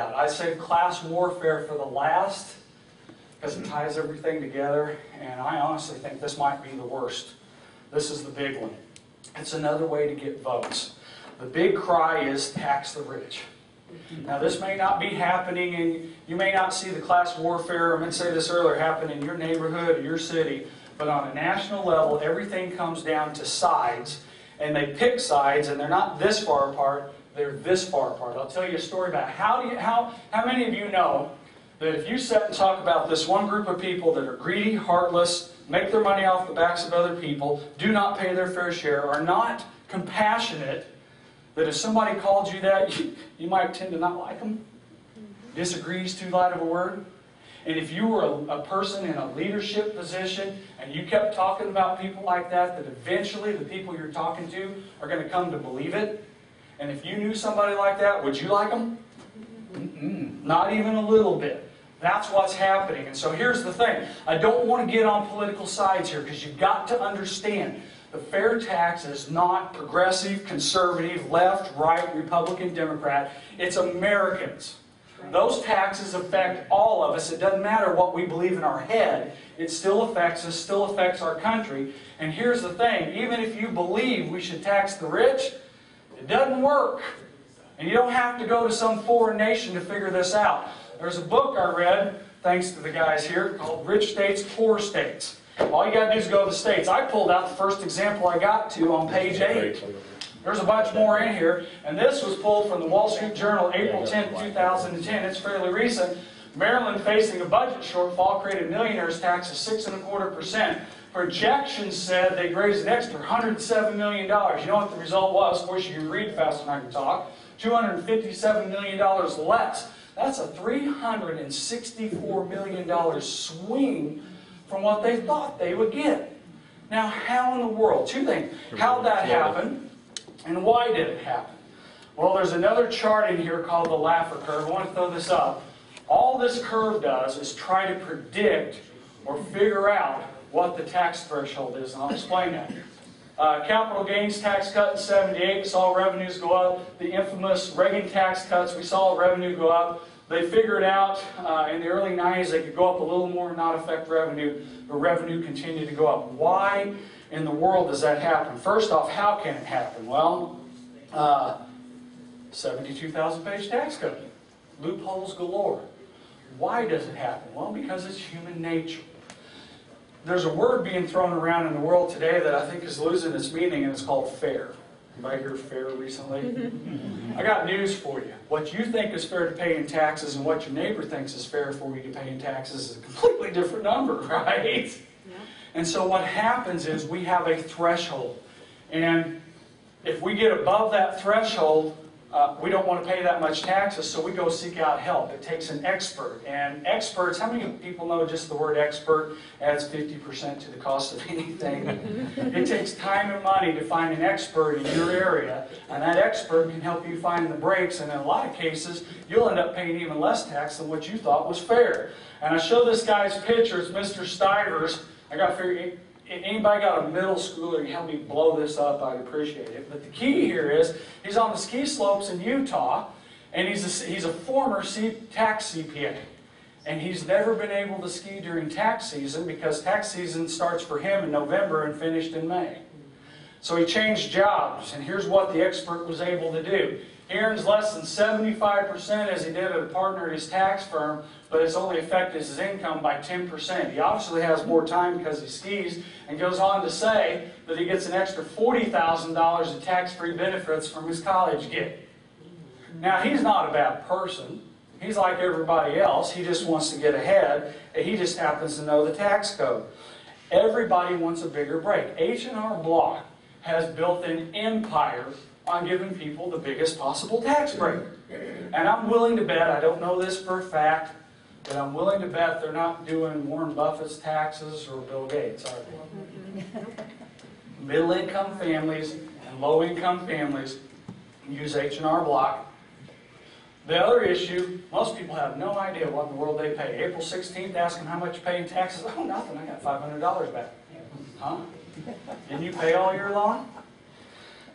that. I say class warfare for the last, because it ties everything together, and I honestly think this might be the worst. This is the big one. It's another way to get votes. The big cry is tax the rich. Now this may not be happening, and you may not see the class warfare, I meant to say this earlier, happen in your neighborhood or your city, but on a national level, everything comes down to sides, and they pick sides, and they're not this far apart, they're this far apart. I'll tell you a story about how many of you know that if you sit and talk about this one group of people that are greedy, heartless, make their money off the backs of other people, do not pay their fair share, are not compassionate, that if somebody called you that, you might tend to not like them? Disagree is too light of a word? And if you were a person in a leadership position and you kept talking about people like that, that eventually the people you're talking to are going to come to believe it. And if you knew somebody like that, would you like them? Not even a little bit. That's what's happening. And so here's the thing. I don't want to get on political sides here, because you've got to understand the fair tax is not progressive, conservative, left, right, Republican, Democrat. It's Americans. Those taxes affect all of us. It doesn't matter what we believe in our head. It still affects us, still affects our country. And here's the thing. Even if you believe we should tax the rich, it doesn't work. And you don't have to go to some foreign nation to figure this out. There's a book I read, thanks to the guys here, called Rich States, Poor States. All you got to do is go to the States. I pulled out the first example I got to on page 8. There's a bunch more in here. And this was pulled from the Wall Street Journal, April 10, 2010. It's fairly recent. Maryland facing a budget shortfall created millionaires tax of 6.25%. Projections said they'd raise an extra $107 million. You know what the result was? Of course, you can read faster than I can talk. $257 million less. That's a $364 million swing from what they thought they would get. Now, how in the world? Two things. How did that happen, and why did it happen? Well, there's another chart in here called the Laffer curve. I want to throw this up. All this curve does is try to predict or figure out what the tax threshold is, and I'll explain that. Capital gains tax cut in '78, saw revenues go up. The infamous Reagan tax cuts, we saw revenue go up. They figured out in the early 90s they could go up a little more and not affect revenue, but revenue continued to go up. Why in the world does that happen? First off, how can it happen? Well, 72,000-page tax code. Loopholes galore. Why does it happen? Well, because it's human nature. There's a word being thrown around in the world today that I think is losing its meaning, and it's called fair. Anybody hear fair recently? I got news for you. What you think is fair to pay in taxes and what your neighbor thinks is fair for you to pay in taxes is a completely different number, right? Yeah. And so what happens is we have a threshold. And if we get above that threshold, we don't want to pay that much taxes, so we go seek out help. It takes an expert. And experts, how many people know just the word expert adds 50% to the cost of anything? It takes time and money to find an expert in your area, and that expert can help you find the breaks, and in a lot of cases, you'll end up paying even less tax than what you thought was fair. And I show this guy's picture. It's Mr. Stivers. I got to figure, anybody got a middle schooler, you help me blow this up, I'd appreciate it. But the key here is, he's on the ski slopes in Utah, and he's a former tax CPA. And he's never been able to ski during tax season, because tax season starts for him in November and finished in May. So he changed jobs, and here's what the expert was able to do. He earns less than 75% as he did at a partner at his tax firm, but it's only affected his income by 10%. He obviously has more time because he skis, and goes on to say that he gets an extra $40,000 in tax-free benefits from his college gig. Now, he's not a bad person. He's like everybody else. He just wants to get ahead, and he just happens to know the tax code. Everybody wants a bigger break. H&R Block has built an empire on giving people the biggest possible tax break. And I'm willing to bet, I don't know this for a fact, but I'm willing to bet they're not doing Warren Buffett's taxes or Bill Gates, are they? Middle-income families and low-income families use H&R Block. The other issue, most people have no idea what in the world they pay. April 16th, ask them how much you pay in taxes. Oh, nothing, I got $500 back. Huh? Didn't you pay all year long?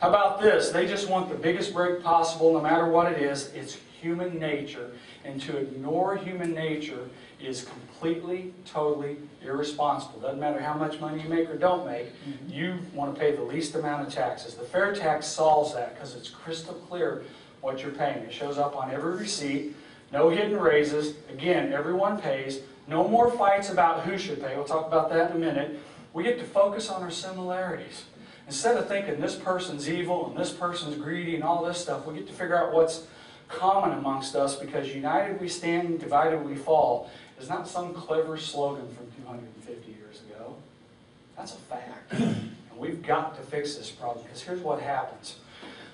How about this? They just want the biggest break possible, no matter what it is. It's human nature, and to ignore human nature is completely, totally irresponsible. Doesn't matter how much money you make or don't make, you want to pay the least amount of taxes. The fair tax solves that because it's crystal clear what you're paying. It shows up on every receipt, no hidden raises. Again, everyone pays. No more fights about who should pay. We'll talk about that in a minute. We get to focus on our similarities. Instead of thinking this person's evil and this person's greedy and all this stuff, we get to figure out what's common amongst us, because united we stand, divided we fall is not some clever slogan from 250 years ago. That's a fact. And we've got to fix this problem, because here's what happens.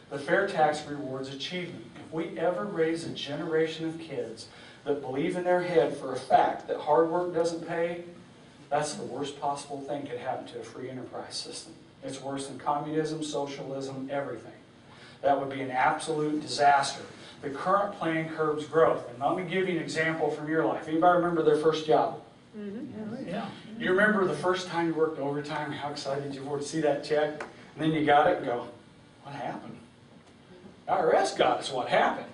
The fair tax rewards achievement. If we ever raise a generation of kids that believe in their head for a fact that hard work doesn't pay, that's the worst possible thing could happen to a free enterprise system. It's worse than communism, socialism, everything. That would be an absolute disaster. The current plan curbs growth. And let me give you an example from your life. Anybody remember their first job? Yeah. You remember the first time you worked overtime, how excited you were to see that check? And then you got it and go, what happened? IRS got us, what happened?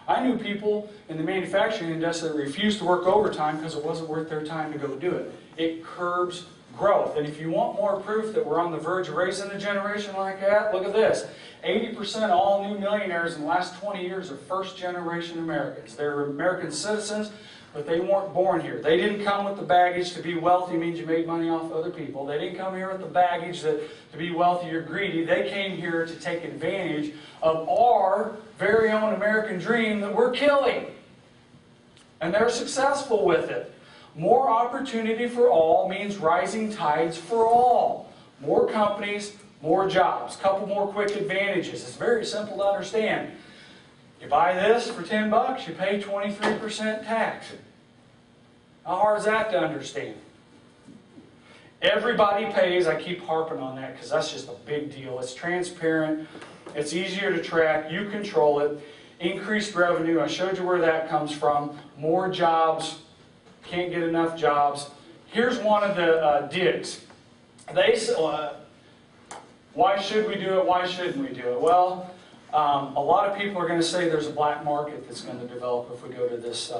I knew people in the manufacturing industry that refused to work overtime because it wasn't worth their time to go do it. It curbs growth. And if you want more proof that we're on the verge of raising a generation like that, look at this. 80% of all new millionaires in the last 20 years are first-generation Americans. They're American citizens, but they weren't born here. They didn't come with the baggage to be wealthy means you made money off other people. They didn't come here with the baggage that to be wealthy you're greedy. They came here to take advantage of our very own American dream that we're killing. And they're successful with it. More opportunity for all means rising tides for all. More companies, more jobs. Couple more quick advantages. It's very simple to understand. You buy this for 10 bucks, you pay 23% tax. How hard is that to understand? Everybody pays. I keep harping on that because that's just a big deal. It's transparent. It's easier to track. You control it. Increased revenue. I showed you where that comes from. More jobs. Can't get enough jobs. Here's one of the digs. They say, why should we do it? Why shouldn't we do it? Well, a lot of people are going to say there's a black market that's going to develop if we go to this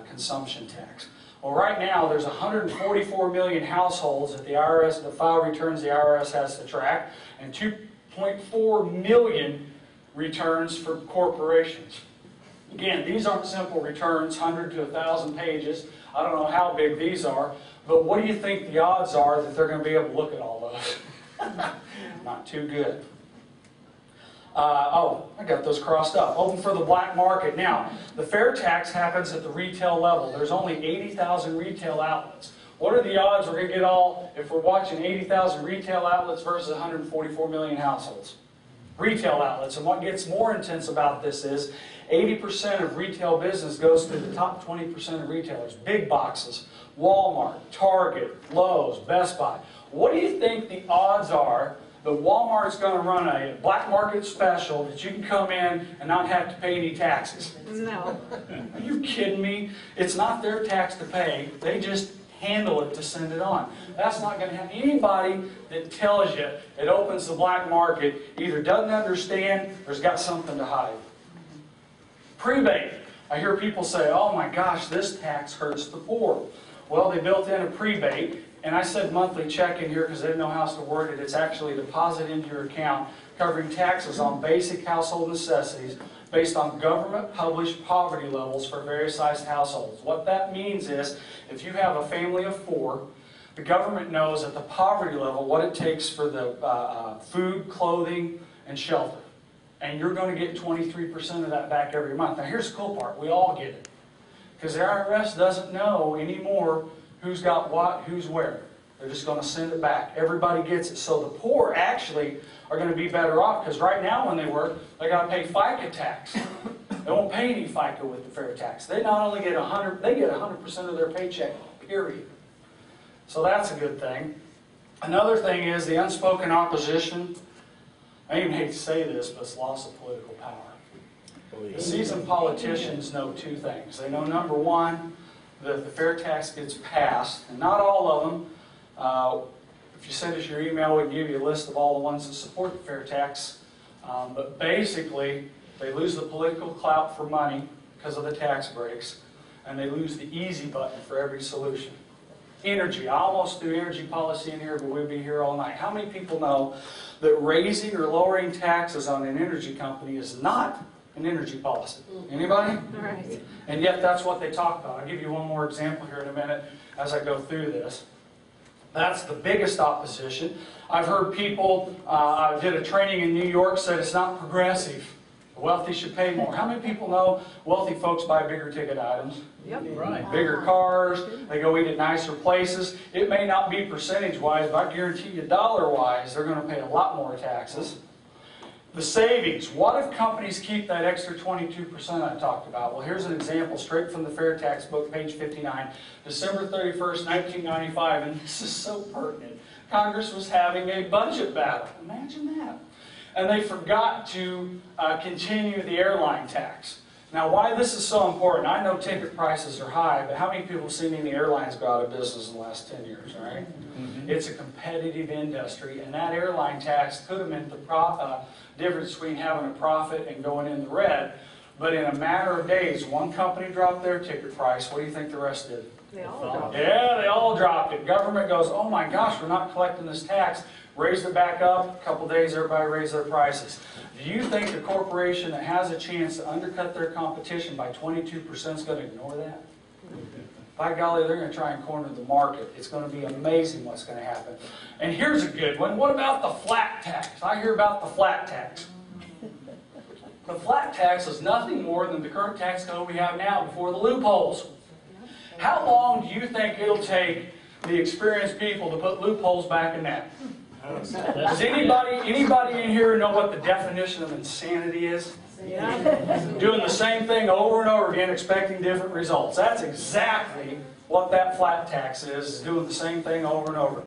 consumption tax. Well, right now there's 144 million households that the IRS, the file returns the IRS has to track, and 2.4 million returns for corporations. Again, these aren't simple returns, 100 to 1,000 pages. I don't know how big these are, but what do you think the odds are that they're going to be able to look at all those? Not too good. Oh, I got those crossed up. Open for the black market. Now, the fair tax happens at the retail level. There's only 80,000 retail outlets. What are the odds we're going to get all, if we're watching 80,000 retail outlets versus 144 million households? Retail outlets. And what gets more intense about this is 80% of retail business goes to the top 20% of retailers. Big boxes. Walmart, Target, Lowe's, Best Buy. What do you think the odds are that Walmart's going to run a black market special that you can come in and not have to pay any taxes? No. Are you kidding me? It's not their tax to pay. They just handle it to send it on. That's not going to happen. Anybody that tells you it opens the black market either doesn't understand or has got something to hide. Prebate. I hear people say, oh my gosh, this tax hurts the poor. Well, they built in a prebate, and I said monthly check in here because I didn't know how else to word it. It's actually a deposit into your account covering taxes on basic household necessities based on government-published poverty levels for various sized households. What that means is, if you have a family of 4, the government knows at the poverty level what it takes for the food, clothing, and shelter. And you're going to get 23% of that back every month. Now here's the cool part. We all get it. Because the IRS doesn't know anymore who's got what, who's where. They're just going to send it back. Everybody gets it. So the poor actually are going to be better off, because right now when they work, they got to pay FICA tax. They won't pay any FICA with the fair tax. They not only get 100%, they get 100% of their paycheck, period. So that's a good thing. Another thing is the unspoken opposition. I even hate to say this, but it's loss of political power. The seasoned politicians know 2 things. They know, number one, that the fair tax gets passed, and not all of them. If you send us your email, we can give you a list of all the ones that support the fair tax. But basically, they lose the political clout for money, because of the tax breaks, and they lose the easy button for every solution. Energy. I almost threw energy policy in here, but we'd be here all night. How many people know that raising or lowering taxes on an energy company is not an energy policy? Anybody? Right. And yet that's what they talk about. I'll give you one more example here in a minute as I go through this. That's the biggest opposition. I've heard people, I did a training in New York, said it's not progressive. The wealthy should pay more. How many people know wealthy folks buy bigger ticket items? Yep. Right. Bigger cars, they go eat at nicer places. It may not be percentage-wise, but I guarantee you dollar-wise, they're going to pay a lot more taxes. The savings. What if companies keep that extra 22% I talked about? Well, here's an example straight from the FairTax book, page 59, December 31st, 1995, and this is so pertinent. Congress was having a budget battle. Imagine that. And they forgot to continue the airline tax. Now, why this is so important, I know ticket prices are high, but how many people have seen any airlines go out of business in the last 10 years, right? Mm-hmm. It's a competitive industry, and that airline tax could have meant the difference between having a profit and going in the red. But in a matter of days, one company dropped their ticket price. What do you think the rest did? They all dropped it. Yeah, they all dropped it. Government goes, oh my gosh, we're not collecting this tax. Raised it back up. A couple days, everybody raised their prices. Do you think a corporation that has a chance to undercut their competition by 22% is going to ignore that? By golly, they're going to try and corner the market. It's going to be amazing what's going to happen. And here's a good one. What about the flat tax? I hear about the flat tax. The flat tax is nothing more than the current tax code we have now before the loopholes. How long do you think it'll take the experienced people to put loopholes back in that? Does anybody in here know what the definition of insanity is? Yeah. Doing the same thing over and over again, expecting different results. That's exactly what that flat tax is doing the same thing over and over.